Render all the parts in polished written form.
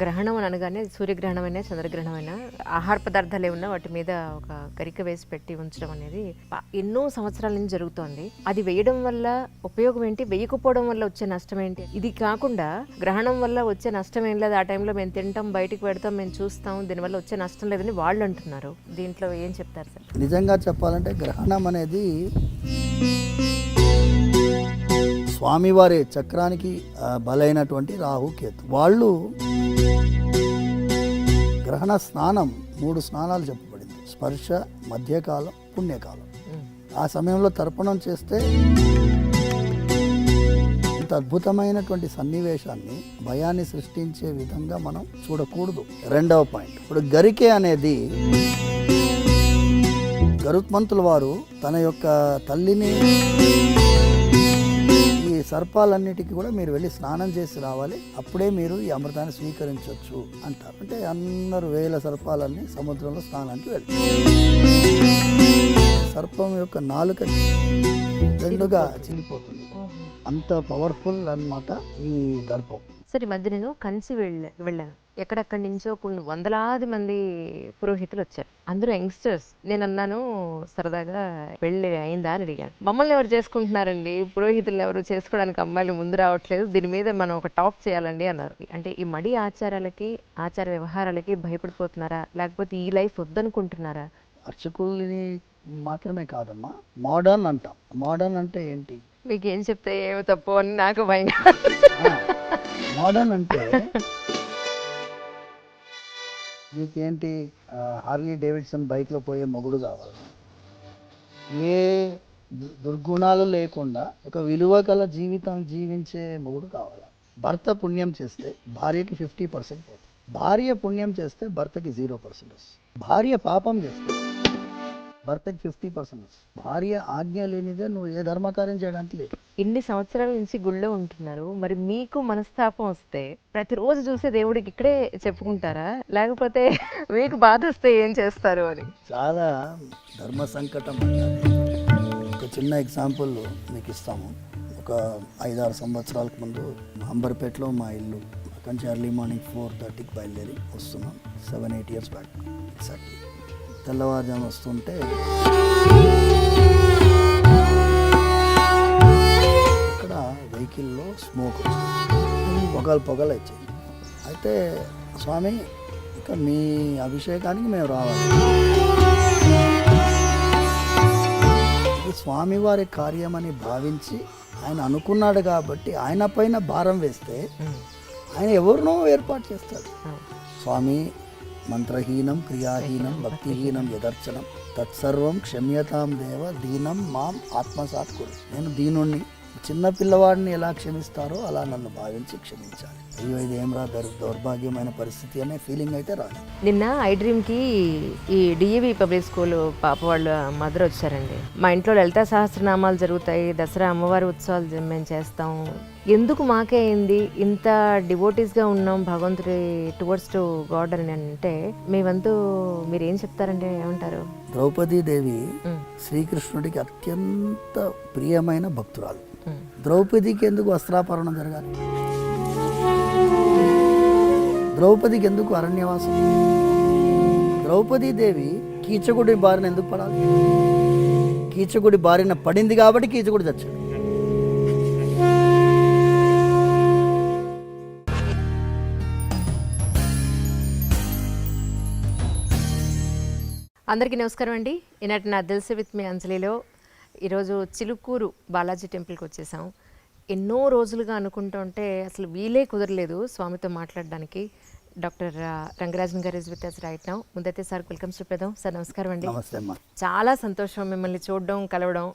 గ్రహణం అని అనగానే సూర్యగ్రహణమైనా చంద్రగ్రహణమైనా ఆహార పదార్థాలు ఏమన్నా వాటి మీద ఒక గరిక వేసి పెట్టి ఉంచడం అనేది ఎన్నో సంవత్సరాల నుంచి జరుగుతోంది. అది వేయడం వల్ల ఉపయోగం ఏంటి, వేయకపోవడం వల్ల వచ్చే నష్టం ఏంటి? ఇది కాకుండా గ్రహణం వల్ల వచ్చే నష్టం ఏం లేదు, ఆ టైంలో మేము తింటాం, బయటికి పెడతాం, మేము చూస్తాం, దీనివల్ల వచ్చే నష్టం లేదని వాళ్ళు అంటున్నారు. దీంట్లో ఏం చెప్తారు సార్? నిజంగా చెప్పాలంటే గ్రహణం అనేది స్వామివారి చక్రానికి బలైనటువంటి రాహుకేతు. వాళ్ళు గ్రహణ స్నానం 3 స్నానాలు చెప్పబడింది: స్పర్శ, మధ్యకాలం, పుణ్యకాలం. ఆ సమయంలో తర్పణం చేస్తే ఇంత అద్భుతమైనటువంటి సన్నివేశాన్ని, భయాన్ని సృష్టించే విధంగా మనం చూడకూడదు. రెండవ పాయింట్, ఇప్పుడు గరికే అనేది గరుత్మంతుల వారు తన యొక్క తల్లిని ఈ సర్పాలన్నిటికీ కూడా మీరు వెళ్ళి స్నానం చేసి రావాలి, అప్పుడే మీరు ఈ అమృతాన్ని స్వీకరించవచ్చు అంటారు. అంటే అందరు వేల సర్పాలన్నీ సముద్రంలో స్నానానికి వెళ్ళి సర్పం యొక్క నాలుక రెండుగా చిరిగిపోతుంది. అంత పవర్ఫుల్ అన్నమాట ఈ దర్పం. సరే, మధ్య నేను కంచి వెళ్ళాను. ఎక్కడెక్కడి నుంచో కొన్ని వందలాది మంది పురోహితులు వచ్చారు, అందరూ యంగ్స్టర్స్. నేను అన్నాను సరదాగా, పెళ్ళి అయిందా అని అడిగాను. మమ్మల్ని ఎవరు చేసుకుంటున్నారండి, పురోహితులు ఎవరు చేసుకోవడానికి అమ్మాయిలు ముందు రావట్లేదు, దీని మీద మనం ఒక టాప్ చేయాలండి అన్నారు. అంటే ఈ మడి ఆచారాలకి, ఆచార వ్యవహారాలకి భయపడిపోతున్నారా, లేకపోతే ఈ లైఫ్ వద్దనుకుంటున్నారా? అర్చకుల్ని మాత్రమే కాదమ్మా, మోడర్న్ అంటాం. మోడర్న్ అంటే ఏంటి? మీకు ఏం చెప్తే ఏమో తప్పు అని నాకు భయం. మోడర్న్ అంటే మీకేంటి, హార్లీ డేవిడ్సన్ బైక్లో పోయే మొగుడు కావాలి, ఏ దుర్గుణాలు లేకుండా ఒక విలువ గల జీవితం జీవించే మొగుడు కావాలి. భర్త పుణ్యం చేస్తే భార్యకి 50% పోతుంది, భార్య పుణ్యం చేస్తే భర్తకి 0% వస్తుంది. భార్య పాపం చేస్తే భర్తకి 50% వస్తుంది. భార్య ఆజ్ఞ లేనిదే నువ్వు ఏ ధర్మకార్యం చేయడానికి లేదు. ఇన్ని సంవత్సరాల నుంచి గుళ్ళో ఉంటున్నారు, మరి మీకు మనస్తాపం వస్తే ప్రతిరోజు చూసే దేవుడికి ఇక్కడే చెప్పుకుంటారా, లేకపోతే మీకు బాధ వస్తే ఏం చేస్తారు అని? చాలా ధర్మ సంకటం. ఒక చిన్న ఎగ్జాంపుల్ మీకు ఇస్తాము. ఒక 5-6 సంవత్సరాలకు ముందు అంబర్పేటలో మా ఇల్లు, అక్కడి నుంచి ఎర్లీ మార్నింగ్ 4:30కి బయలుదేరి వస్తున్నాం. 7-8 ఇయర్స్ బ్యాక్. ఎగ్జాక్ట్లీ తెల్లవారుజాము వస్తుంటే ఇక్కడ వెహికల్లో స్మోక్ పొగలు వచ్చాయి. అయితే స్వామి, ఇక మీ అభిషేకానికి మేము రావాలి, ఇది స్వామివారి కార్యమని భావించి ఆయన అనుకున్నాడు కాబట్టి ఆయన పైన భారం వేస్తే ఆయన ఎవరినో ఏర్పాటు చేస్తాడు. స్వామి, మంత్రహీనం క్రియాహీనం భక్తిహీనం యదర్చనం తత్సర్వం క్షమ్యతాం దేవ దీనం మాం ఆత్మసాత్ కురు. నేను దీనుణ్ణి, చిన్న పిల్లవాడిని ఎలా క్షమిస్తారో అలా నన్ను భావించి క్షమించాలి. అయ్యో ఇది ఏమరా దౌర్భాగ్యమైన పరిస్థితి అనే ఫీలింగ్ అయితే రాదు. నిన్న ఐడ్రీమ్కి ఈ డిఏవి పబ్లిక్ స్కూల్ పాప వాళ్ళ మదర్ వచ్చారండి. మా ఇంట్లో లలితా సహస్రనామాలు జరుగుతాయి, దసరా అమ్మవారి ఉత్సవాలు మేము చేస్తాం, ఎందుకు మాకే అయింది, ఇంత డివోటీస్గా ఉన్నాం భగవంతుడి టువర్డ్స్ టు గాడ్ అని అంటే మీ వంతు మీరు ఏం చెప్తారంటే ఏమంటారు? ద్రౌపదీదేవి శ్రీకృష్ణుడికి అత్యంత ప్రియమైన భక్తురాలు. ద్రౌపదికి ఎందుకు వస్త్రాపహరణం జరగాలి? ద్రౌపదికి ఎందుకు అరణ్యవాసం? ద్రౌపదీదేవి కీచకుడి బారిన ఎందుకు పడాలి? కీచకుడి బారిన పడింది కాబట్టి కీచకుడు చచ్చాడు. అందరికీ నమస్కారం అండి. ఈనాటి నా తెలుసు విత్ మీ అంజలిలో ఈరోజు చిలుకూరు బాలాజీ టెంపుల్కి వచ్చేసాం. ఎన్నో రోజులుగా అనుకుంటుంటే అసలు వీలే కుదరలేదు స్వామితో మాట్లాడడానికి. డాక్టర్ రంగరాజన్ గారు is with us right now. ముందైతే సార్ వెల్కమ్ చెప్పేద్దాం. సార్ నమస్కారం అండి. చాలా సంతోషం మిమ్మల్ని చూడడం, కలవడం.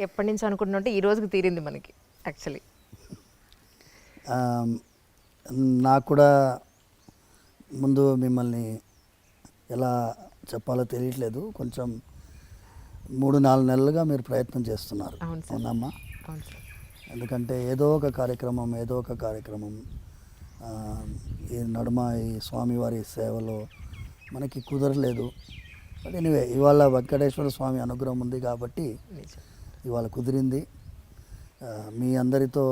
ఎప్పటి నుంచి అనుకుంటుంటే ఈ రోజుకి తీరింది మనకి. యాక్చువల్లీ నాకు కూడా ముందు మిమ్మల్ని ఎలా చెప్పాలో తెలియట్లేదు. కొంచెం 3-4 నెలలుగా మీరు ప్రయత్నం చేస్తున్నారు. అవునమ్మా? ఎందుకంటే ఏదో ఒక కార్యక్రమం ఈ నడుమ ఈ స్వామివారి సేవలో మనకి కుదరలేదు. బట్ ఎనీవే, ఇవాళ వెంకటేశ్వర స్వామి అనుగ్రహం ఉంది కాబట్టి ఇవాళ కుదిరింది. మీ అందరితో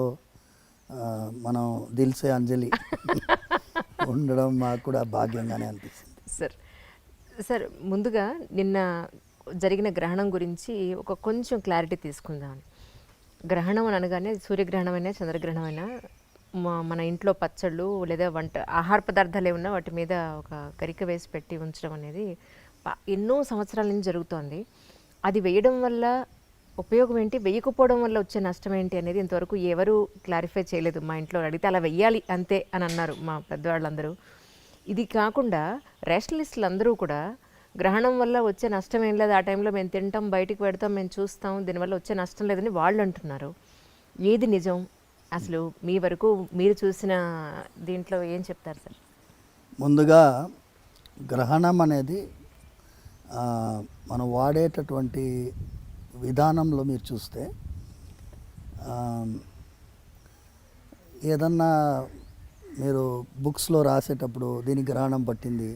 మనం దిల్సే అంజలి ఉండడం మాకు కూడా భాగ్యంగానే అనిపిస్తుంది. సార్ సార్ ముందుగా నిన్న జరిగిన గ్రహణం గురించి కొంచెం క్లారిటీ తీసుకుందాం. గ్రహణం అని అనగానే సూర్యగ్రహణమైనా చంద్రగ్రహణమైనా మన ఇంట్లో పచ్చళ్ళు లేదా ఆహార పదార్థాలు ఏమన్నా వాటి మీద ఒక గరిక వేసి పెట్టి ఉంచడం అనేది ఎన్నో సంవత్సరాల నుంచి జరుగుతోంది. అది వేయడం వల్ల ఉపయోగం ఏంటి, వేయకపోవడం వల్ల వచ్చే నష్టం ఏంటి అనేది ఇంతవరకు ఎవరు క్లారిఫై చేయలేదు. మా ఇంట్లో అడిగితే అలా వెయ్యాలి అంతే అని అన్నారు మా పెద్దవాళ్ళందరూ. ఇది కాకుండా రేషనలిస్టులు అందరూ కూడా గ్రహణం వల్ల వచ్చే నష్టం ఏం లేదు, ఆ టైంలో మేము తింటాం, బయటికి పెడతాం, మేము చూస్తాం, దీనివల్ల వచ్చే నష్టం లేదని వాళ్ళు అంటున్నారు. ఏది నిజం అసలు? మీ వరకు మీరు చూసిన దీంట్లో ఏం చెప్తారు సార్? ముందుగా గ్రహణం అనేది మనం వాడేటటువంటి విధానంలో మీరు చూస్తే ఏదన్నా మీరు బుక్స్లో రాసేటప్పుడు దీనికి గ్రహణం పట్టింది,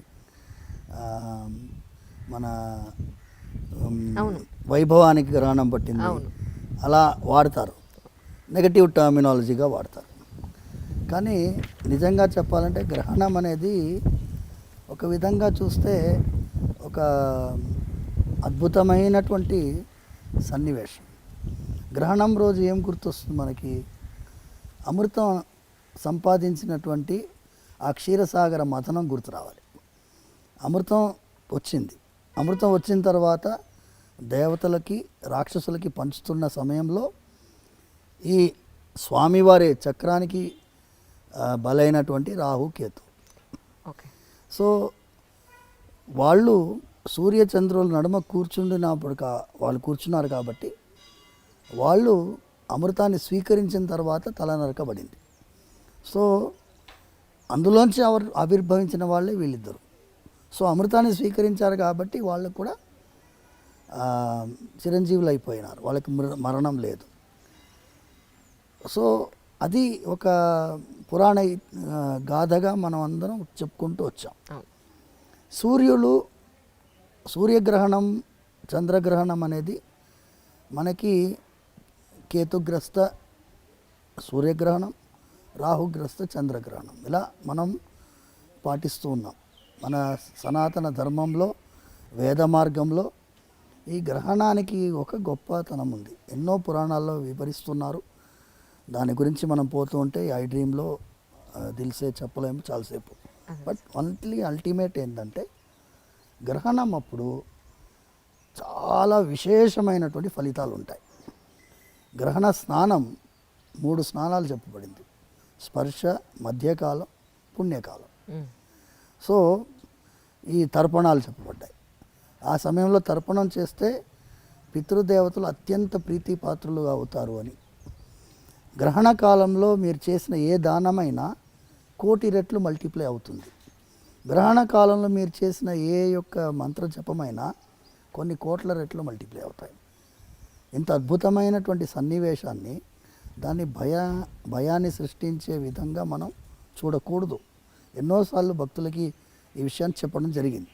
మన వైభవానికి గ్రహణం పట్టింది అలా వాడతారు, నెగటివ్ టర్మినాలజీగా వాడతారు. కానీ నిజంగా చెప్పాలంటే గ్రహణం అనేది ఒక విధంగా చూస్తే ఒక అద్భుతమైనటువంటి సన్నివేశం. గ్రహణం రోజు ఏం గుర్తొస్తుంది మనకి? అమృతం సంపాదించినటువంటి ఆ క్షీరసాగర మథనం గుర్తు రావాలి. అమృతం వచ్చింది. అమృతం వచ్చిన తర్వాత దేవతలకి రాక్షసులకి పంచుతున్న సమయంలో ఈ స్వామివారి చక్రానికి బలైనటువంటి రాహు కేతు. సో వాళ్ళు సూర్యచంద్రుల నడుమ కూర్చుండినప్పుడు వాళ్ళు కూర్చున్నారు కాబట్టి వాళ్ళు అమృతాన్ని స్వీకరించిన తర్వాత తల నరకబడింది. సో అందులోంచి ఆవిర్భవించిన వాళ్ళే వీళ్ళిద్దరు. సో అమృతాన్ని స్వీకరించారు కాబట్టి వాళ్ళకు కూడా చిరంజీవులు అయిపోయినారు, వాళ్ళకి మరణం లేదు. సో అది ఒక పురాణ గాథగా మనం అందరం చెప్పుకుంటూ వచ్చాం. సూర్యగ్రహణం చంద్రగ్రహణం అనేది మనకి కేతుగ్రస్త సూర్యగ్రహణం, రాహుగ్రస్త చంద్రగ్రహణం ఇలా మనం పాటిస్తూ ఉన్నాం. మన సనాతన ధర్మంలో వేద మార్గంలో ఈ గ్రహణానికి ఒక గొప్పతనం ఉంది. ఎన్నో పురాణాల్లో వివరిస్తున్నారు. దాని గురించి మనం పోతూ ఉంటే ఐ డ్రీమ్లో దిల్సే చెప్పలేము చాలాసేపు. బట్ ఓన్లీ అల్టిమేట్ ఏంటంటే గ్రహణం అప్పుడు చాలా విశేషమైనటువంటి ఫలితాలు ఉంటాయి. గ్రహణ స్నానం 3 స్నానాలు చెప్పబడింది: స్పర్శ, మధ్యకాలం, పుణ్యకాలం. సో ఈ తర్పణాలు చెప్పబడ్డాయి. ఆ సమయంలో తర్పణం చేస్తే పితృదేవతలు అత్యంత ప్రీతిపాత్రులుగా అవుతారు అని. గ్రహణ కాలంలో మీరు చేసిన ఏ దానమైనా 1,000,000 రెట్లు మల్టిప్లై అవుతుంది. గ్రహణ కాలంలో మీరు చేసిన ఏ యొక్క మంత్ర జపమైనా కొన్ని కోట్ల రెట్లు మల్టిప్లై అవుతాయి. ఇంత అద్భుతమైనటువంటి సన్నివేశాన్ని దాన్ని భయాన్ని సృష్టించే విధంగా మనం చూడకూడదు. ఎన్నోసార్లు భక్తులకి ఈ విషయాన్ని చెప్పడం జరిగింది.